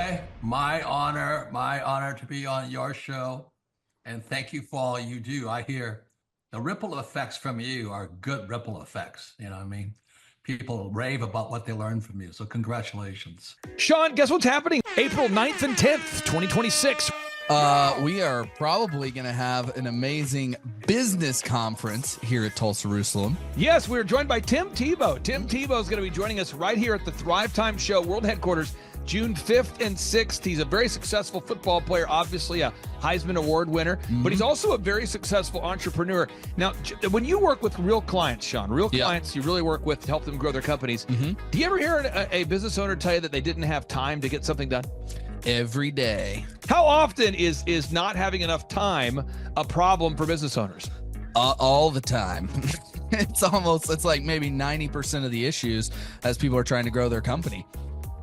Clay, my honor to be on your show. And thank you for all you do. I hear the ripple effects from you are good ripple effects. You know what I mean? People rave about what they learned from you. So congratulations. Sean, guess what's happening? April 9th and 10th, 2026. We are probably going to have an amazing business conference here at Tulsa, Jerusalem. Yes, we're joined by Tim Tebow. Tim Tebow is going to be joining us right here at the Thrivetime Show World Headquarters, June 5th and 6th. He's a very successful football player, obviously a Heisman Award winner, but he's also a very successful entrepreneur. Now, when you work with real clients, Sean, clients you really work with to help them grow their companies, do you ever hear a business owner tell you that they didn't have time to get something done? Every day. How often is not having enough time a problem for business owners? All the time. It's like maybe 90% of the issues as people are trying to grow their company.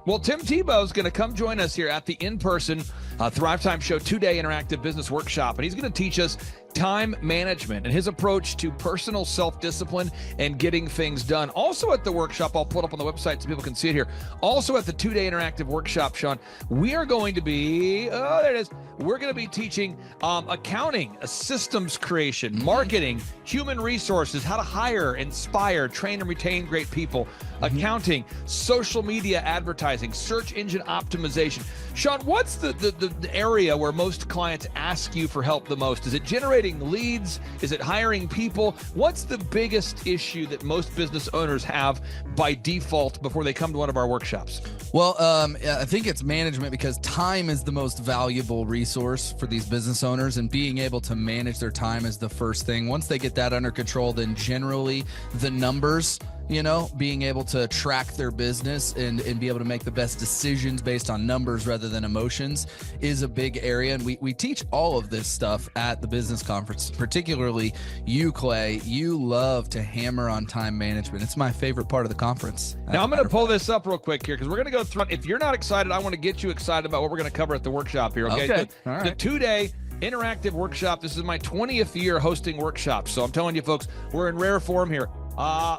Well, Tim Tebow is going to come join us here at the in-person Thrivetime Show 2-day interactive business workshop, and he's going to teach us time management and his approach to personal self-discipline and getting things done. Also at the workshop, I'll put it up on the website so people can see it here. Also at the 2-day interactive workshop, Sean, we are going to be, there it is. We're going to be teaching accounting, systems creation, marketing, human resources, how to hire, inspire, train, and retain great people, accounting, social media advertising, search engine optimization. Sean, what's the area where most clients ask you for help the most? Is it generating leads? Is it hiring people? What's the biggest issue that most business owners have by default before they come to one of our workshops? Well, I think it's management, because time is the most valuable resource for these business owners, and being able to manage their time is the first thing. Once they get that under control, then generally the numbers, being able to track their business and be able to make the best decisions based on numbers rather than emotions is a big area. And we teach all of this stuff at the business conference, particularly you, Clay. You love to hammer on time management. It's my favorite part of the conference. Now, I'm going to pull this up real quick here because we're going to go through. If you're not excited, I want to get you excited about what we're going to cover at the workshop here. Okay. All right. The 2-day interactive workshop. This is my 20th year hosting workshops. So I'm telling you, folks, we're in rare form here.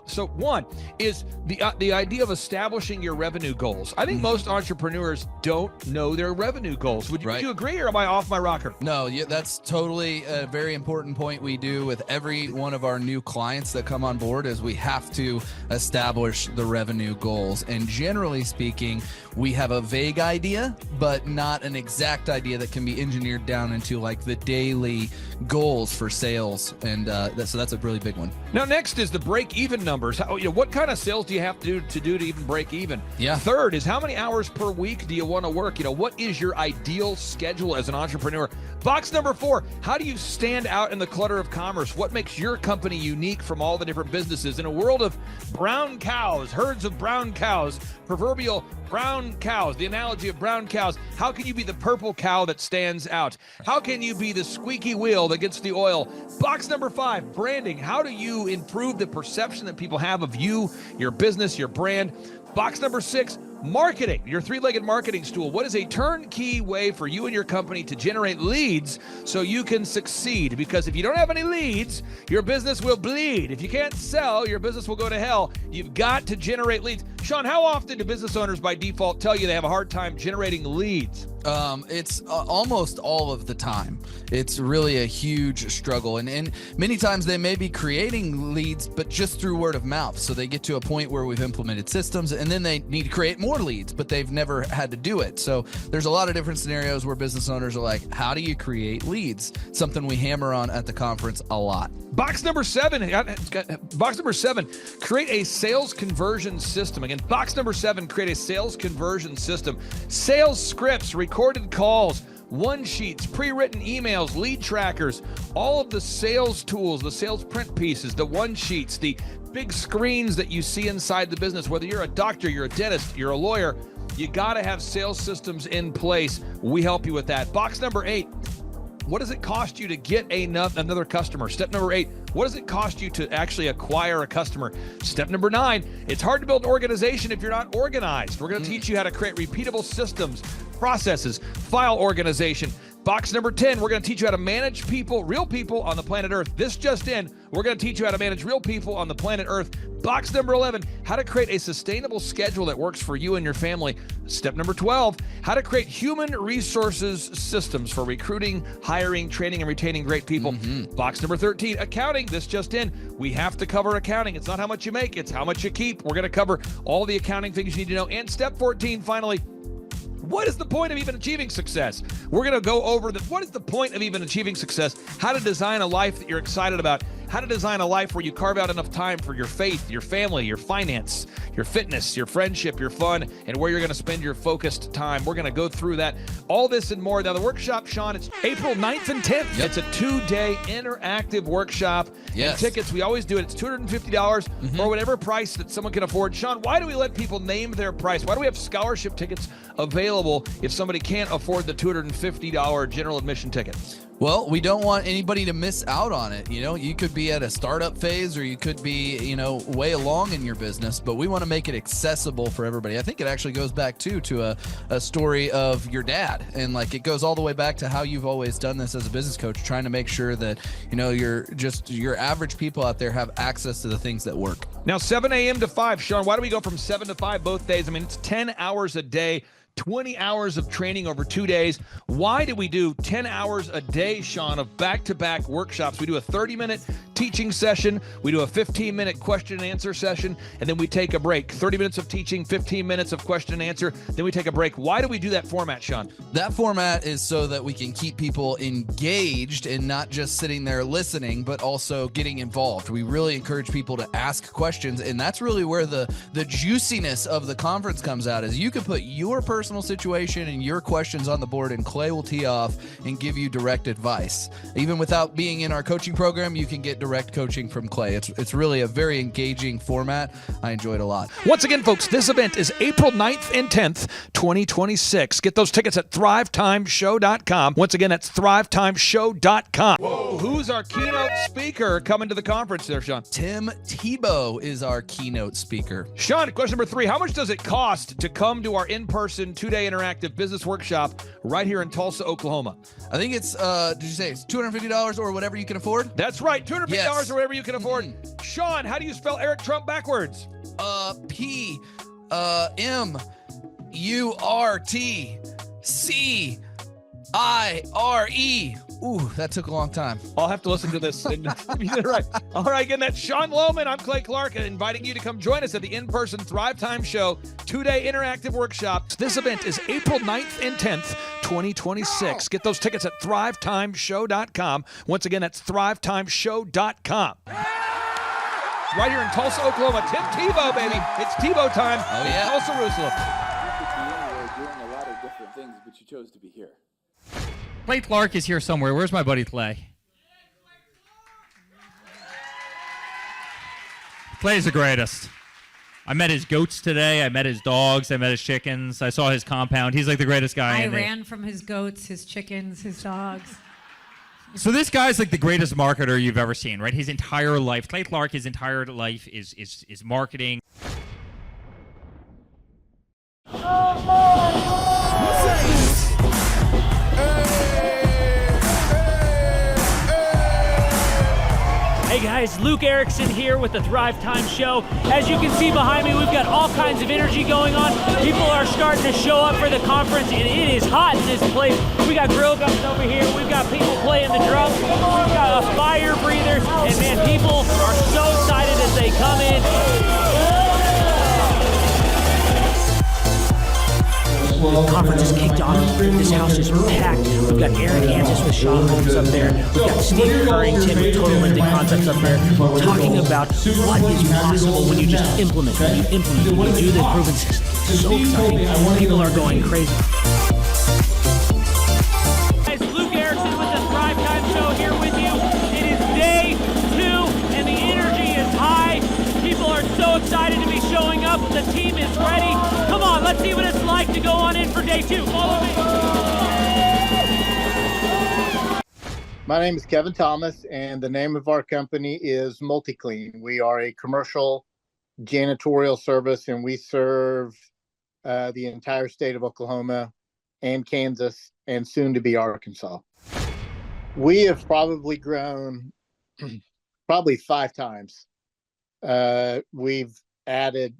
So one is the idea of establishing your revenue goals. I think most entrepreneurs don't know their revenue goals. Would you agree, or am I off my rocker? No, that's totally a very important point we do with every one of our new clients that come on board, is we have to establish the revenue goals. And generally speaking, we have a vague idea, but not an exact idea that can be engineered down into like the daily goals for sales. And so that's a really big one. Now, next is the break-even numbers. What kind of sales do you have to do to even break even? Yeah. Third is, how many hours per week do you want to work? What is your ideal schedule as an entrepreneur? Box number 4, how do you stand out in the clutter of commerce? What makes your company unique from all the different businesses? In a world of brown cows, herds of brown cows, proverbial brown cows, the analogy of brown cows, how can you be the purple cow that stands out? How can you be the squeaky wheel that gets the oil? Box number 5, branding. How do you improve the perception that people have of you, your business, your brand? Box number 6, marketing, your 3-legged marketing stool. What is a turnkey way for you and your company to generate leads so you can succeed? Because if you don't have any leads, your business will bleed. If you can't sell, your business will go to hell. You've got to generate leads. Sean, how often do business owners by default tell you they have a hard time generating leads? It's almost all of the time. It's really a huge struggle. And many times they may be creating leads, but just through word of mouth. So they get to a point where we've implemented systems, and then they need to create more leads, but they've never had to do it. So there's a lot of different scenarios where business owners are like, how do you create leads? Something we hammer on at the conference a lot. Box number 7, create a sales conversion system. Again, box number 7, create a sales conversion system. Sales scripts, recorded calls, one-sheets, pre-written emails, lead trackers, all of the sales tools, the sales print pieces, the one-sheets, the big screens that you see inside the business. Whether you're a doctor, you're a dentist, you're a lawyer, you got to have sales systems in place. We help you with that. Box number 8, what does it cost you to get another customer? Step number 8, what does it cost you to actually acquire a customer? Step number 9, it's hard to build an organization if you're not organized. We're going to teach you how to create repeatable systems, processes, file organization. Box number 10, we're going to teach you how to manage people, real people on the planet Earth. This just in, We're going to teach you how to manage real people on the planet Earth. Box number 11, how to create a sustainable schedule that works for you and your family. Step number 12, how to create human resources systems for recruiting, hiring, training, and retaining great people. Box number 13, accounting. This just in. We have to cover accounting. It's not how much you make, it's how much you keep. We're going to cover all the accounting things you need to know. And step 14, finally, what is the point of even achieving success? We're going to go over what is the point of even achieving success, how to design a life that you're excited about, how to design a life where you carve out enough time for your faith, your family, your finance, your fitness, your friendship, your fun, and where you're going to spend your focused time. We're going to go through that, all this and more. Now, the workshop, Sean, it's April 9th and 10th. It's a 2-day interactive workshop. Yes. And tickets, we always do it. It's $250 or whatever price that someone can afford. Sean, why do we let people name their price? Why do we have scholarship tickets available if somebody can't afford the $250 general admission ticket? Well, we don't want anybody to miss out on it. You know, you could be at a startup phase or you could be, you know, way along in your business, but we want to make it accessible for everybody. I think it actually goes back to a story of your dad, and like it goes all the way back to how you've always done this as a business coach, trying to make sure that, you know, your average people out there have access to the things that work. Now, 7 a.m. to 5, Sean, why do we go from 7 to 5 both days? I mean, it's 10 hours a day. 20 hours of training over 2 days. Why do we do 10 hours a day, Sean, of back-to-back workshops? We do a 30-minute teaching session. We do a 15-minute question and answer session, and then we take a break. 30 minutes of teaching, 15 minutes of question and answer, then we take a break. Why do we do that format, Sean? That format is so that we can keep people engaged and not just sitting there listening, but also getting involved. We really encourage people to ask questions, and that's really where the juiciness of the conference comes out, is you can put your personal situation and your questions on the board, and Clay will tee off and give you direct advice. Even without being in our coaching program, you can get direct coaching from Clay. It's really a very engaging format. I enjoy it a lot. Once again, folks, this event is April 9th and 10th, 2026. Get those tickets at thrivetimeshow.com. Once again, that's thrivetimeshow.com. Whoa. Who's our keynote speaker coming to the conference there, Sean? Tim Tebow is our keynote speaker. Sean, question number 3, how much does it cost to come to our in-person 2-day interactive business workshop right here in Tulsa, Oklahoma? I think it's, did you say it's $250 or whatever you can afford? That's right, $250 Yes. or whatever you can afford. Sean, how do you spell Eric Trump backwards? P-M-U-R-T-C-I-R-E. Ooh, that took a long time. I'll have to listen to this. And you did it right. All right, again, that's Sean Lohman. I'm Clay Clark, inviting you to come join us at the in-person Thrive Time Show 2-day interactive workshop. This event is April 9th and 10th, 2026. Get those tickets at thrivetimeshow.com. Once again, that's thrivetimeshow.com. Right here in Tulsa, Oklahoma. Tim Tebow, baby. It's Tebow time. Oh, yeah. In Tulsa, Jerusalem. Doing a lot of different things, but you chose to be here. Clay Clark is here somewhere. Where's my buddy Clay? Clay's the greatest. I met his goats today. I met his dogs. I met his chickens. I saw his compound. He's like the greatest guy. I ran from his goats, his chickens, his dogs. So this guy's like the greatest marketer you've ever seen, right? His entire life, Clay Clark, his entire life is marketing. Hey guys, Luke Erickson here with the Thrive Time Show. As you can see behind me, we've got all kinds of energy going on. People are starting to show up for the conference, and it is hot in this place. We got grill guns over here. We've got people playing the drums. We've got fire breathers, and man, people are so excited as they come in. The conference is kicked off. This house is packed. We've got Eric Hansis with Sean Holmes up there. We've got Steve Currington with Total Ending Concepts up there talking about what is possible when you just implement, when you do the proven system. It's so exciting. People are going crazy. Guys, Luke Erickson with the Thrive Time Show here with you. It is day 2 and the energy is high. People are so excited to be showing up. The team is ready. Come on, let's see what it's like to go on in for day 2. Follow me. My name is Kevin Thomas, and the name of our company is MultiClean. We are a commercial janitorial service, and we serve the entire state of Oklahoma and Kansas, and soon to be Arkansas. We have probably grown probably 5 times. We've added,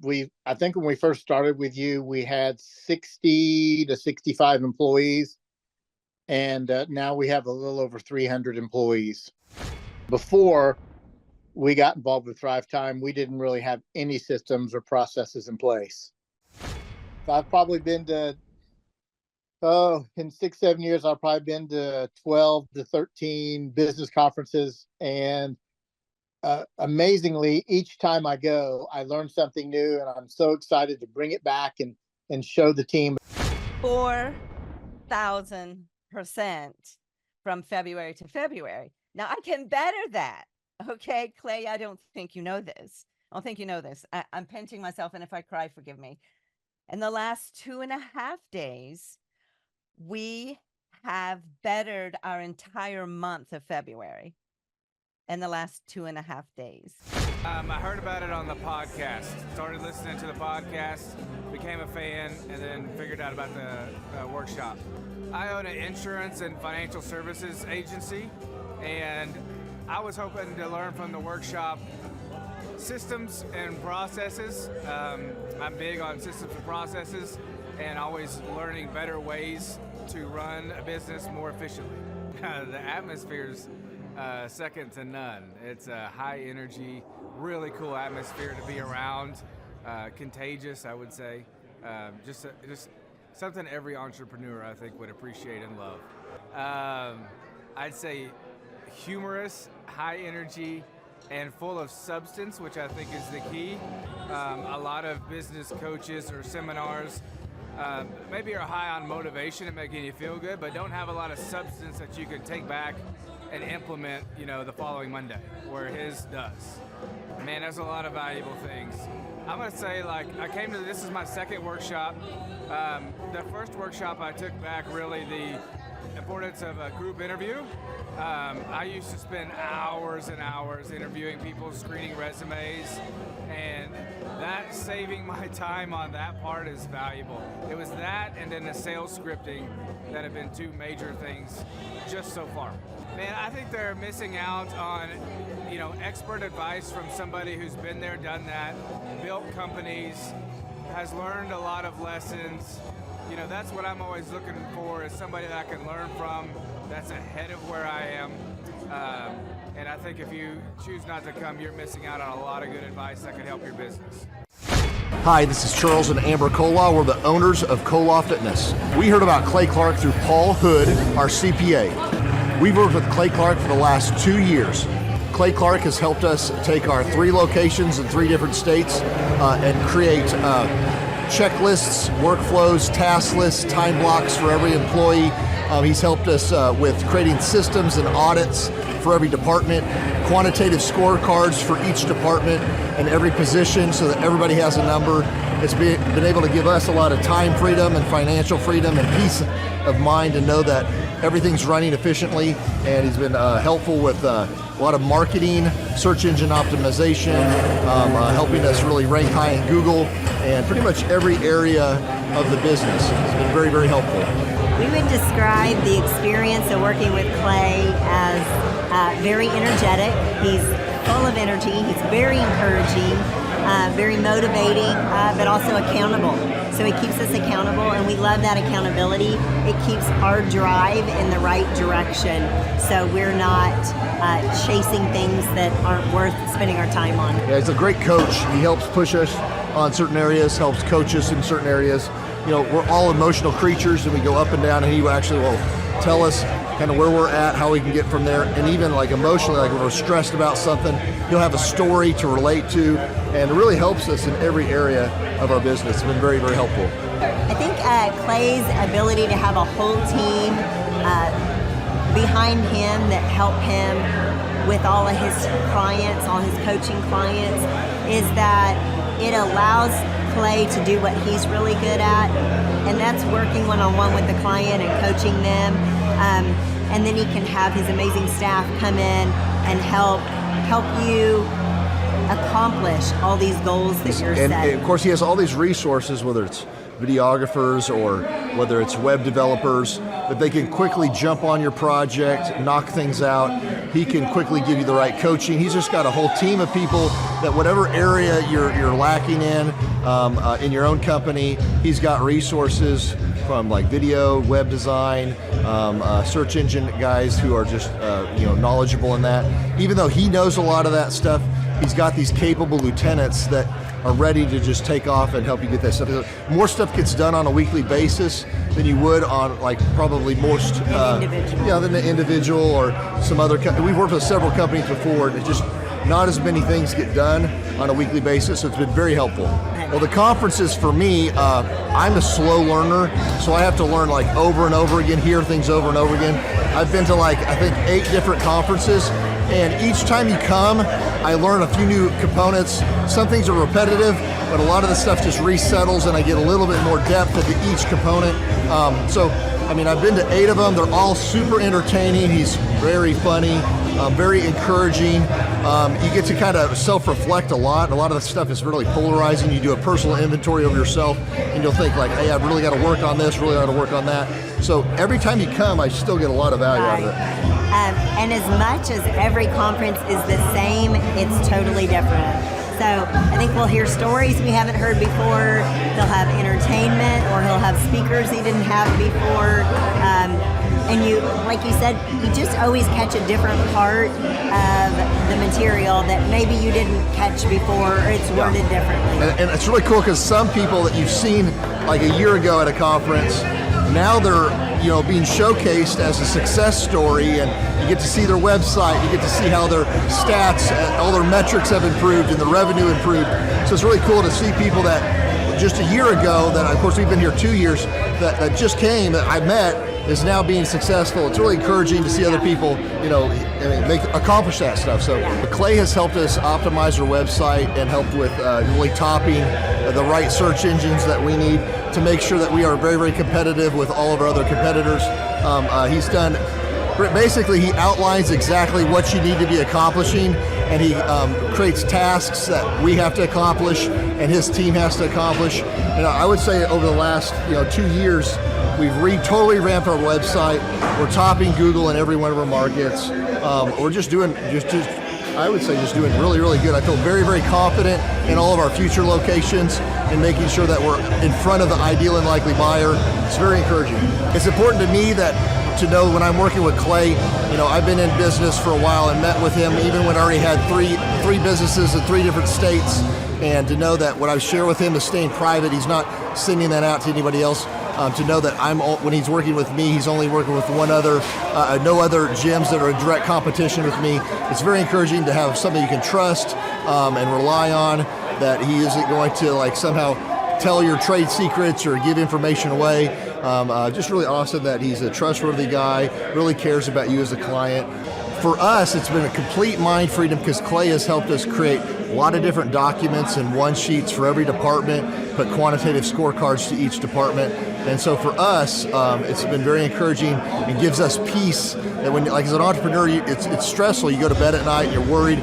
I think when we first started with you, we had 60 to 65 employees. And now we have a little over 300 employees. Before we got involved with Thrivetime, we didn't really have any systems or processes in place. So I've probably been to, in 6-7 years, I've probably been to 12 to 13 business conferences. And amazingly, each time I go, I learn something new, and I'm so excited to bring it back and show the team. 4,000% from February to February. Now I can better that. Okay, Clay, I don't think you know this. I don't think you know this. I'm pinching myself, and if I cry, forgive me. In the last 2.5 days, we have bettered our entire month of February in the last 2.5 days. I heard about it on the podcast. Started listening to the podcast, became a fan, and then figured out about the workshop. I own an insurance and financial services agency, and I was hoping to learn from the workshop systems and processes. I'm big on systems and processes, and always learning better ways to run a business more efficiently. The atmosphere's second to none. It's a high energy, really cool atmosphere to be around. Contagious, I would say. Just something every entrepreneur, I think, would appreciate and love. I'd say humorous, high energy, and full of substance, which I think is the key. A lot of business coaches or seminars maybe are high on motivation and making you feel good, but don't have a lot of substance that you can take back and implement, the following Monday, where his does. Man, there's a lot of valuable things. I'm gonna say, this is my second workshop. The first workshop I took back really the importance of a group interview. I used to spend hours and hours interviewing people, screening resumes, and that saving my time on that part is valuable. It was that and then the sales scripting that have been 2 major things just so far. Man, I think they're missing out on, expert advice from somebody who's been there, done that, built companies, has learned a lot of lessons. That's what I'm always looking for, is somebody that I can learn from that's ahead of where I am. And I think if you choose not to come, you're missing out on a lot of good advice that could help your business. Hi, this is Charles and Amber Koloff. We're the owners of Koloff Fitness. We heard about Clay Clark through Paul Hood, our CPA. We've worked with Clay Clark for the last 2 years. Clay Clark has helped us take our 3 locations in 3 different states and create checklists, workflows, task lists, time blocks for every employee. He's helped us with creating systems and audits for every department, quantitative scorecards for each department and every position so that everybody has a number. It's been able to give us a lot of time freedom and financial freedom and peace of mind to know that everything's running efficiently, and he's been helpful with a lot of marketing, search engine optimization, helping us really rank high in Google, and pretty much every area of the business. It's been very, very helpful. We would describe the experience of working with Clay as very energetic. He's full of energy. He's very encouraging, very motivating, but also accountable. So he keeps us accountable, and we love that accountability. It keeps our drive in the right direction, so we're not chasing things that aren't worth spending our time on. Yeah, he's a great coach. He helps push us on certain areas, helps coach us in certain areas. We're all emotional creatures, and we go up and down, and he actually will tell us kind of where we're at, how we can get from there, and even emotionally, when we're stressed about something, he'll have a story to relate to, and it really helps us in every area of our business. It's been very, very helpful. I think Clay's ability to have a whole team behind him that help him with all of his clients, all his coaching clients, is that it allows Clay to do what he's really good at, and that's working one-on-one with the client and coaching them. And then he can have his amazing staff come in and help you accomplish all these goals that you're setting. And of course, he has all these resources, whether it's videographers or whether it's web developers, that they can quickly jump on your project, knock things out. He can quickly give you the right coaching. He's just got a whole team of people that whatever area you're lacking in your own company, he's got resources from like video, web design, search engine guys who are just knowledgeable in that. Even though he knows a lot of that stuff, he's got these capable lieutenants that are ready to just take off and help you get that stuff. More stuff gets done on a weekly basis than you would on like probably most than the individual or some other. We've worked with several companies before, and it's just not as many things get done on a weekly basis, so it's been very helpful. Well, the conferences for me, I'm a slow learner, so I have to learn like over and over again, hear things over and over again. I've been to like, I think 8 different conferences, and each time you come, I learn a few new components. Some things are repetitive, but a lot of the stuff just resettles and I get a little bit more depth into each component. I've been to 8 of them. They're all super entertaining. He's very funny, very encouraging. You get to kind of self-reflect a lot. A lot of the stuff is really polarizing. You do a personal inventory of yourself, and you'll think like, hey, I've really got to work on this, really got to work on that. So every time you come, I still get a lot of value out of it. And as much as every conference is the same, it's totally different. So I think we'll hear stories we haven't heard before. He'll have entertainment, or he'll have speakers he didn't have before. And you, like you said, you just always catch a different part of the material that maybe you didn't catch before, or it's worded differently. And it's really cool because some people that you've seen like a year ago at a conference, now they're being showcased as a success story, and you get to see their website, you get to see how their stats, all their metrics have improved and the revenue improved. So it's really cool to see people that just a year ago, that of course we've been here 2 years, that just came, that I met, is now being successful. It's really encouraging to see other people, accomplish that stuff. So Clay has helped us optimize our website and helped with really topping the right search engines that we need to make sure that we are very, very competitive with all of our other competitors. He's done, basically he outlines exactly what you need to be accomplishing, and he creates tasks that we have to accomplish and his team has to accomplish. And I would say over the last 2 years, we've totally ramped our website. We're topping Google in every one of our markets. We're just doing, I would say just doing really, really good. I feel very, very confident in all of our future locations and making sure that we're in front of the ideal and likely buyer. It's very encouraging. It's important to me to know when I'm working with Clay, I've been in business for a while and met with him even when I already had three businesses in 3 different states. And to know that what I share with him is staying private. He's not sending that out to anybody else. To know that when he's working with me, he's only working with no other gyms that are in direct competition with me. It's very encouraging to have somebody you can trust and rely on, that he isn't going to somehow tell your trade secrets or give information away. Just really awesome that he's a trustworthy guy, really cares about you as a client. For us, it's been a complete mind freedom because Clay has helped us create a lot of different documents and one-sheets for every department, put quantitative scorecards to each department. And so for us, it's been very encouraging and gives us peace that when, as an entrepreneur, it's stressful. You go to bed at night and you're worried,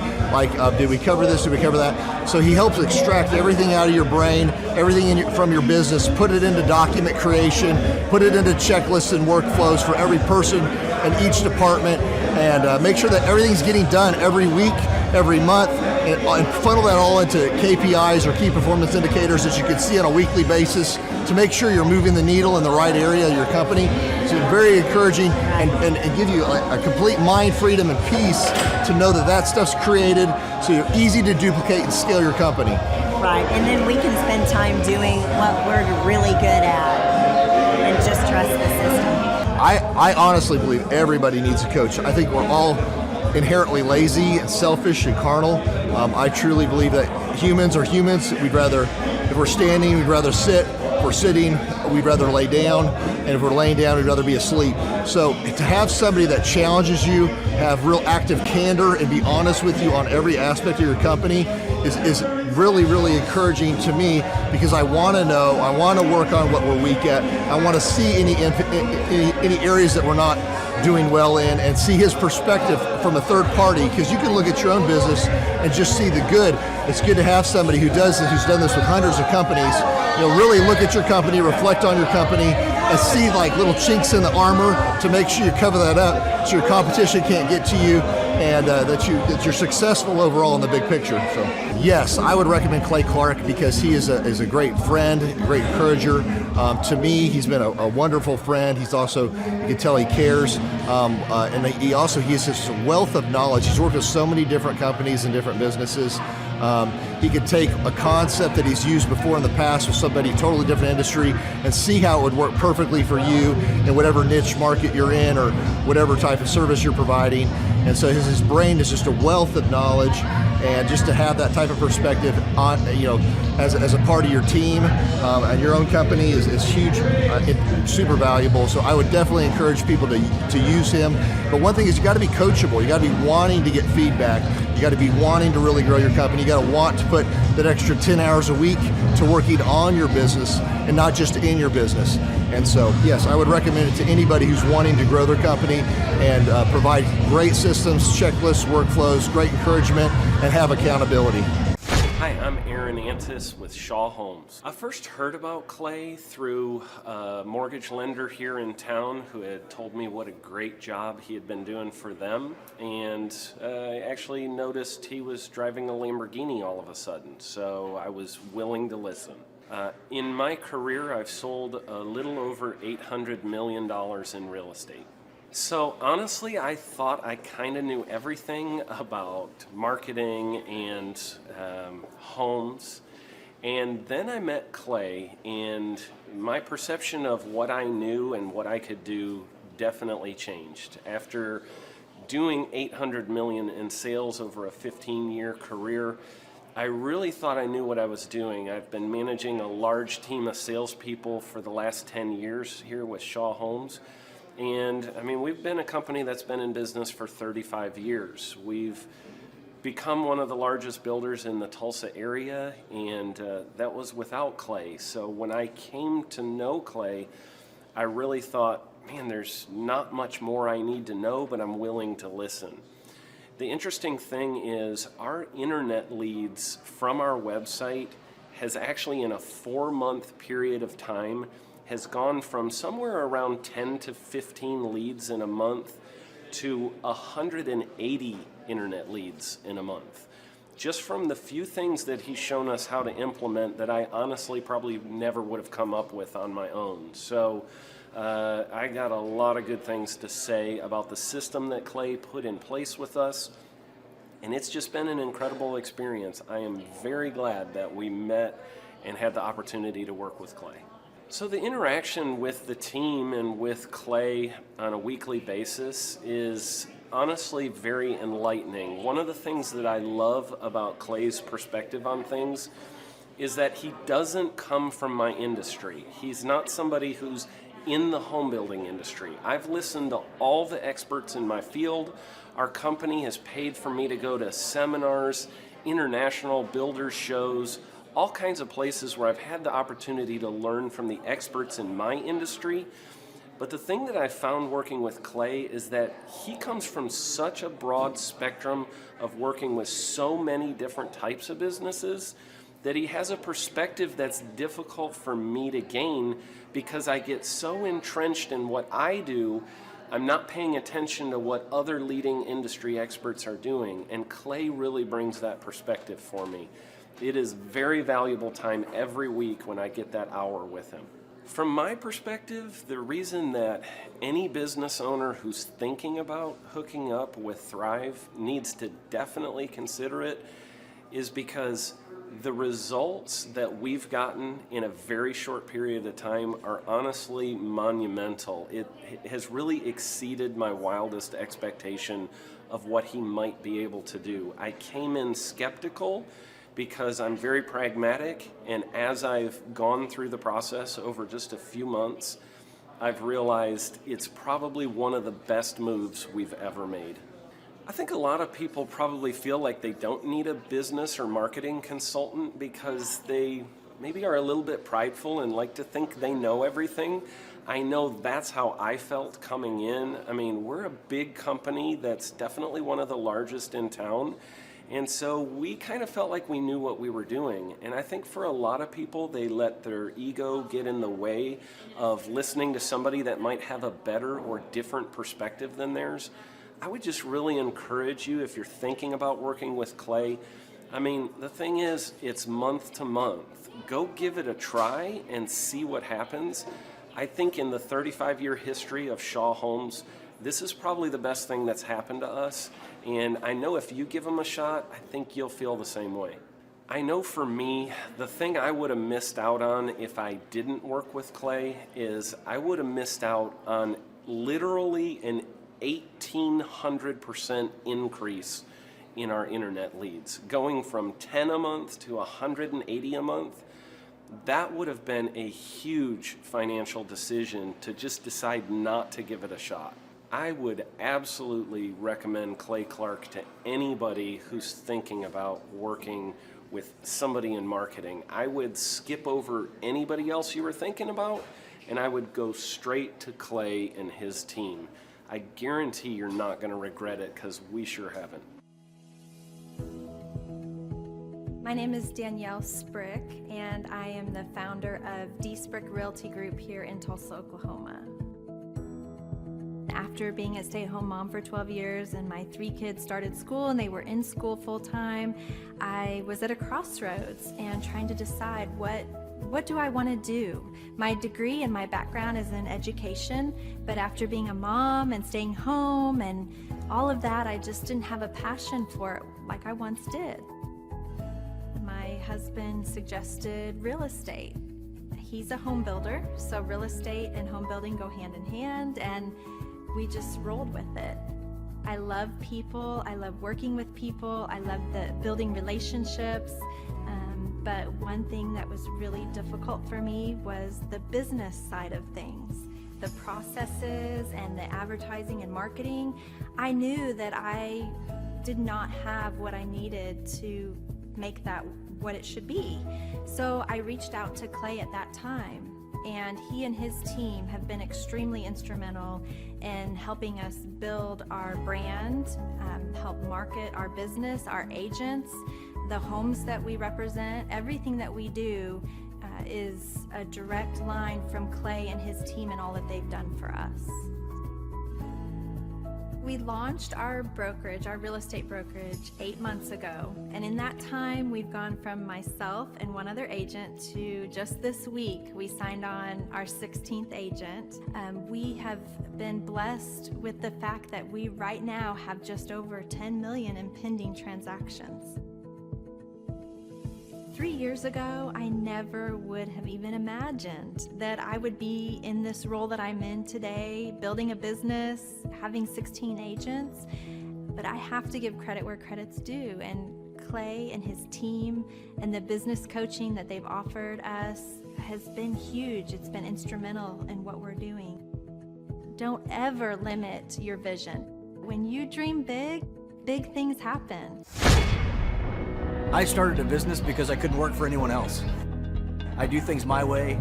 did we cover this, did we cover that? So he helps extract everything out of your brain, everything from your business, put it into document creation, put it into checklists and workflows for every person in each department, and make sure that everything's getting done every week, every month, and funnel that all into KPIs or key performance indicators that you can see on a weekly basis to make sure you're moving the needle in the right area of your company. So it's very encouraging and give you a complete mind freedom and peace to know that stuff's created so you're easy to duplicate and scale your company. Right, and then we can spend time doing what we're really good at and just trust the system. I honestly believe everybody needs a coach. I think we're all inherently lazy and selfish and carnal. I truly believe that humans are humans. If we're standing, we'd rather sit. If we're sitting, we'd rather lay down. And if we're laying down, we'd rather be asleep. So to have somebody that challenges you, have real active candor, and be honest with you on every aspect of your company is really, really encouraging to me because I want to know, I want to work on what we're weak at. I want to see any areas that we're not doing well in and see his perspective from a third party, because you can look at your own business and just see the good. It's good to have somebody who does this, who's done this with hundreds of companies. Really look at your company, reflect on your company, and see like little chinks in the armor to make sure you cover that up so your competition can't get to you, and that you're successful overall in the big picture. So yes, I would recommend Clay Clark because he is a great friend, a great encourager. To me, he's been a wonderful friend. He's also, you can tell he cares, and he has this wealth of knowledge. He's worked with so many different companies and different businesses. He could take a concept that he's used before in the past with somebody totally different industry and see how it would work perfectly for you in whatever niche market you're in or whatever type of service you're providing. And so his brain is just a wealth of knowledge, and just to have that type of perspective on, as a part of your team and your own company is huge, super valuable. So I would definitely encourage people to use him. But one thing is, you got to be coachable. You got to be wanting to get feedback. You got to be wanting to really grow your company. You got to want to put that extra 10 hours a week to working on your business and not just in your business. And so, yes, I would recommend it to anybody who's wanting to grow their company and provide great systems, checklists, workflows, great encouragement, and have accountability. Hi, I'm Aaron Antis with Shaw Homes. I first heard about Clay through a mortgage lender here in town who had told me what a great job he had been doing for them, and I actually noticed he was driving a Lamborghini all of a sudden, so I was willing to listen. In my career, I've sold a little over $800 million in real estate. So honestly, I thought I kind of knew everything about marketing and homes. And then I met Clay, and my perception of what I knew and what I could do definitely changed. After doing $800 million in sales over a 15-year career, I really thought I knew what I was doing. I've been managing a large team of salespeople for the last 10 years here with Shaw Homes. And I mean, we've been a company that's been in business for 35 years. We've become one of the largest builders in the Tulsa area, and that was without Clay. So when I came to know Clay, I really thought, man, there's not much more I need to know, but I'm willing to listen. The interesting thing is our internet leads from our website has actually, in a 4-month period of time, has gone from somewhere around 10 to 15 leads in a month to 180 internet leads in a month. Just from the few things that he's shown us how to implement that I honestly probably never would have come up with on my own. So I got a lot of good things to say about the system that Clay put in place with us, and it's just been an incredible experience. I am very glad that we met and had the opportunity to work with Clay. So the interaction with the team and with Clay on a weekly basis is honestly very enlightening. One of the things that I love about Clay's perspective on things is that he doesn't come from my industry. He's not somebody who's in the home building industry. I've listened to all the experts in my field. Our company has paid for me to go to seminars, international builder shows, all kinds of places where I've had the opportunity to learn from the experts in my industry. But the thing that I found working with Clay is that he comes from such a broad spectrum of working with so many different types of businesses that he has a perspective that's difficult for me to gain because I get so entrenched in what I do, I'm not paying attention to what other leading industry experts are doing. And Clay really brings that perspective for me. It is very valuable time every week when I get that hour with him. From my perspective, the reason that any business owner who's thinking about hooking up with Thrive needs to definitely consider it is because the results that we've gotten in a very short period of time are honestly monumental. It has really exceeded my wildest expectation of what he might be able to do. I came in skeptical because I'm very pragmatic, and as I've gone through the process over just a few months, I've realized it's probably one of the best moves we've ever made. I think a lot of people probably feel like they don't need a business or marketing consultant because they maybe are a little bit prideful and like to think they know everything. I know that's how I felt coming in. I mean, we're a big company that's definitely one of the largest in town. And so we kind of felt like we knew what we were doing. And I think for a lot of people, they let their ego get in the way of listening to somebody that might have a better or different perspective than theirs. I would just really encourage you, if you're thinking about working with Clay, I mean, the thing is, it's month to month. Go give it a try and see what happens. I think in the 35-year history of Shaw Homes, this is probably the best thing that's happened to us. And I know if you give them a shot, I think you'll feel the same way. I know for me, the thing I would have missed out on if I didn't work with Clay is I would have missed out on literally an 1,800% increase in our internet leads, going from 10 a month to 180 a month. That would have been a huge financial decision to just decide not to give it a shot. I would absolutely recommend Clay Clark to anybody who's thinking about working with somebody in marketing. I would skip over anybody else you were thinking about, and I would go straight to Clay and his team. I guarantee you're not going to regret it, because we sure haven't. My name is Danielle Sprick, and I am the founder of D. Sprick Realty Group here in Tulsa, Oklahoma. After being a stay-at-home mom for 12 years and my 3 kids started school and they were in school full-time, I was at a crossroads and trying to decide what do I want to do? My degree and my background is in education, but after being a mom and staying home and all of that, I just didn't have a passion for it like I once did. My husband suggested real estate. He's a home builder, so real estate and home building go hand in hand, and we just rolled with it. I love people, I love working with people, I love building relationships, but one thing that was really difficult for me was the business side of things. The processes and the advertising and marketing. I knew that I did not have what I needed to make that what it should be. So I reached out to Clay at that time, and he and his team have been extremely instrumental in helping us build our brand, help market our business, our agents, the homes that we represent. Everything that we do is a direct line from Clay and his team and all that they've done for us. We launched our brokerage, our real estate brokerage, 8 months ago. And in that time, we've gone from myself and one other agent to just this week, we signed on our 16th agent. We have been blessed with the fact that we right now have just over 10 million in pending transactions. 3 years ago, I never would have even imagined that I would be in this role that I'm in today, building a business, having 16 agents. But I have to give credit where credit's due, and Clay and his team and the business coaching that they've offered us has been huge. It's been instrumental in what we're doing. Don't ever limit your vision. When you dream big, big things happen. I started a business because I couldn't work for anyone else. I do things my way.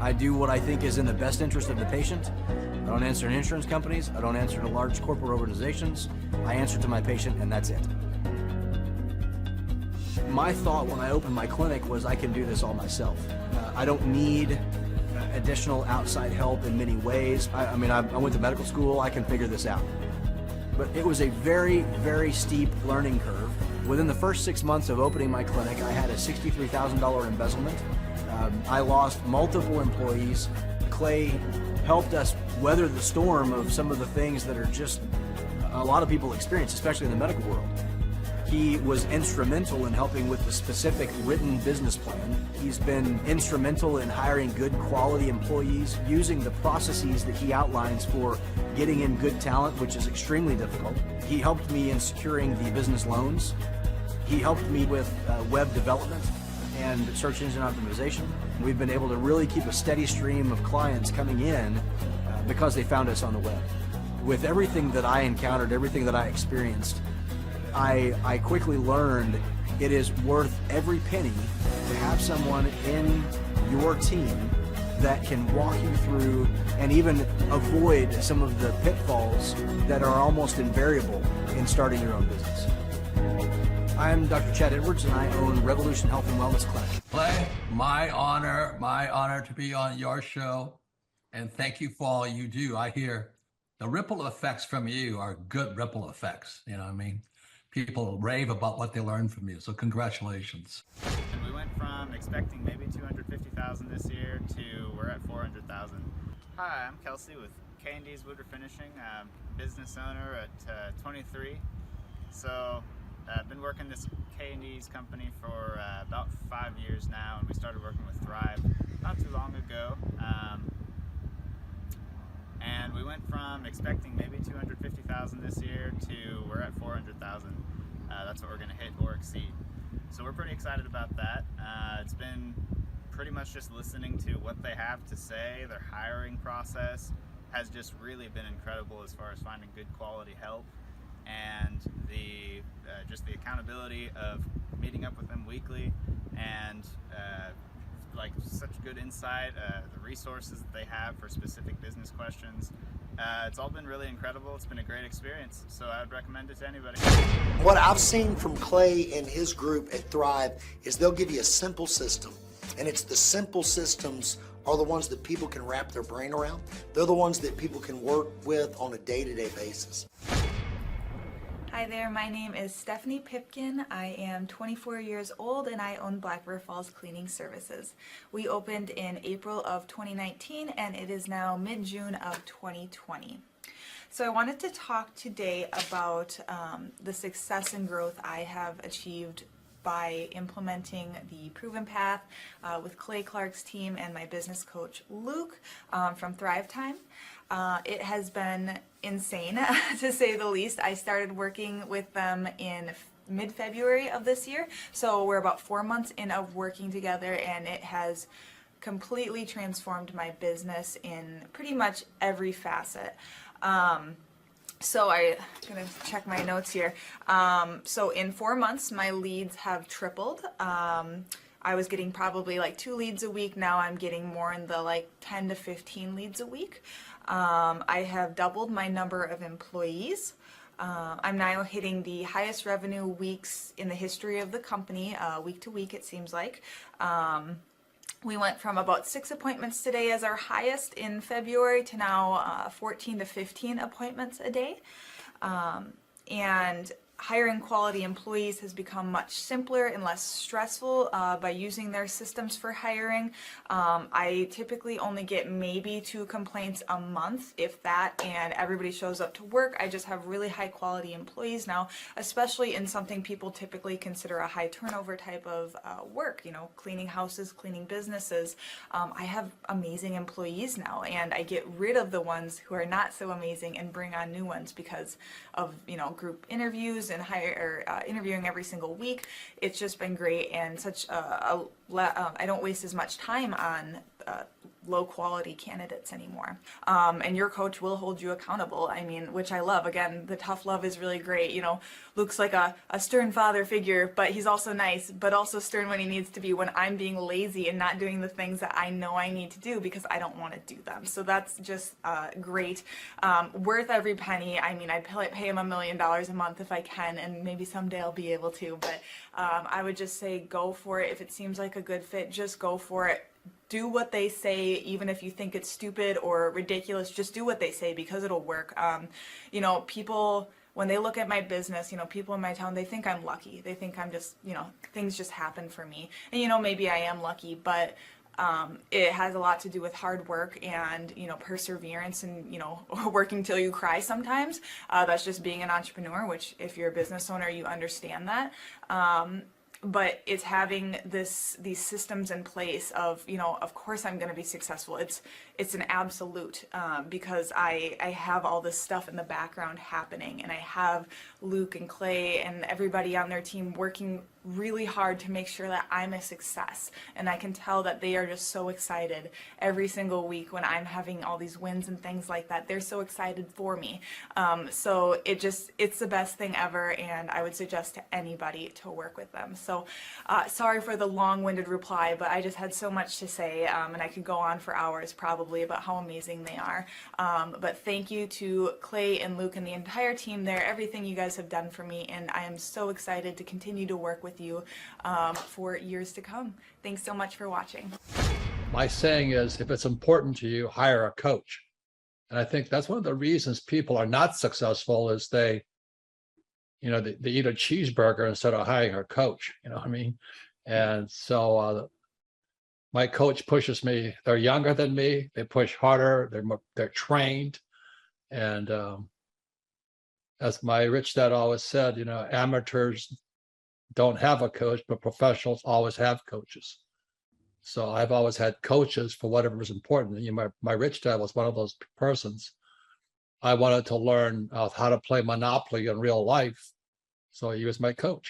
I do what I think is in the best interest of the patient. I don't answer to insurance companies. I don't answer to large corporate organizations. I answer to my patient, and that's it. My thought when I opened my clinic was I can do this all myself. I don't need additional outside help in many ways. I went to medical school. I can figure this out. But it was a very, very steep learning curve. Within the first 6 months of opening my clinic, I had a $63,000 embezzlement. I lost multiple employees. Clay helped us weather the storm of some of the things that are just a lot of people experience, especially in the medical world. He was instrumental in helping with the specific written business plan. He's been instrumental in hiring good quality employees, using the processes that he outlines for getting in good talent, which is extremely difficult. He helped me in securing the business loans. He helped me with web development and search engine optimization. We've been able to really keep a steady stream of clients coming in because they found us on the web. with everything that I encountered, everything that I experienced, I quickly learned it is worth every penny to have someone in your team that can walk you through and even avoid some of the pitfalls that are almost invariable in starting your own business. I'm Dr. Chad Edwards, and I own Revolution Health and Wellness Clinic. Clay, my honor to be on your show, and thank you for all you do. I hear the ripple effects from you are good ripple effects. You know what I mean? People rave about what they learned from you, so congratulations. And we went from expecting maybe 250,000 this year to we're at 400,000. Hi, I'm Kelsey with K&D's Woodward Finishing. I'm business owner at 23. So I've been working this K&D's company for about 5 years now, and we started working with Thrive not too long ago. And we went from expecting maybe 250,000 this year to we're at 400,000. That's what we're going to hit or exceed. So we're pretty excited about that. It's been pretty much just listening to what they have to say. Their hiring process has just really been incredible as far as finding good quality help, and the just the accountability of meeting up with them weekly, and like such good insight, the resources that they have for specific business questions. It's all been really incredible. It's been a great experience, so I would recommend it to anybody. What I've seen from Clay and his group at Thrive is they'll give you a simple system, and it's the simple systems are the ones that people can wrap their brain around. They're the ones that people can work with on a day-to-day basis. Hi there, my name is Stephanie Pipkin. I am 24 years old and I own Black River Falls Cleaning Services. We opened in April of 2019 and it is now mid-June of 2020. So I wanted to talk today about the success and growth I have achieved by implementing the Proven Path with Clay Clark's team and my business coach Luke from Thrivetime. It has been insane to say the least. I started working with them in mid-February of this year, so we're about 4 months in of working together, and it has completely transformed my business in pretty much every facet. So I'm gonna check my notes here. So in 4 months, my leads have tripled. I was getting probably like 2 leads a week. Now I'm getting more in the like 10 to 15 leads a week. I have doubled my number of employees. I'm now hitting the highest revenue weeks in the history of the company, week to week it seems like. We went from about 6 appointments today as our highest in February to now 14 to 15 appointments a day. And hiring quality employees has become much simpler and less stressful by using their systems for hiring. I typically only get maybe 2 complaints a month, if that, and everybody shows up to work. I just have really high quality employees now, especially in something people typically consider a high turnover type of work, you know, cleaning houses, cleaning businesses. I have amazing employees now, and I get rid of the ones who are not so amazing and bring on new ones because of, you know, group interviews and interviewing every single week. It's just been great, and such I don't waste as much time on low quality candidates anymore. And your coach will hold you accountable. I mean, which I love. Again, the tough love is really great. You know, Luke's like a stern father figure, but he's also nice, but also stern when he needs to be when I'm being lazy and not doing the things that I know I need to do because I don't want to do them. So that's just great. Worth every penny. I mean, I'd pay him $1 million a month if I can, and maybe someday I'll be able to, but I would just say go for it. If it seems like a good fit, just go for it. Do what they say, even if you think it's stupid or ridiculous, just do what they say because it'll work. You know, people, when they look at my business, you know, people in my town, they think I'm lucky. They think I'm just, you know, things just happen for me. And, you know, maybe I am lucky, but it has a lot to do with hard work and, you know, perseverance and, you know, working till you cry sometimes. That's just being an entrepreneur, which if you're a business owner, you understand that. But it's having these systems in place of, you know, of course I'm going to be successful. It's an absolute because I have all this stuff in the background happening, and I have Luke and Clay and everybody on their team working really hard to make sure that I'm a success. And I can tell that they are just so excited every single week when I'm having all these wins and things like that. They're so excited for me. So it's the best thing ever, and I would suggest to anybody to work with them. So sorry for the long-winded reply, but I just had so much to say, and I could go on for hours probably about how amazing they are. But thank you to Clay and Luke and the entire team there, everything you guys have done for me, and I am so excited to continue to work with you for years to come. Thanks so much for watching. My saying is, if it's important to you, hire a coach. And I think that's one of the reasons people are not successful is they eat a cheeseburger instead of hiring a coach. You know what I mean? And so my coach pushes me. They're younger than me. They push harder. They're trained. And as my rich dad always said, amateurs don't have a coach, but professionals always have coaches. So I've always had coaches for whatever is important. My rich dad was one of those persons. I wanted to learn how to play Monopoly in real life. So he was my coach.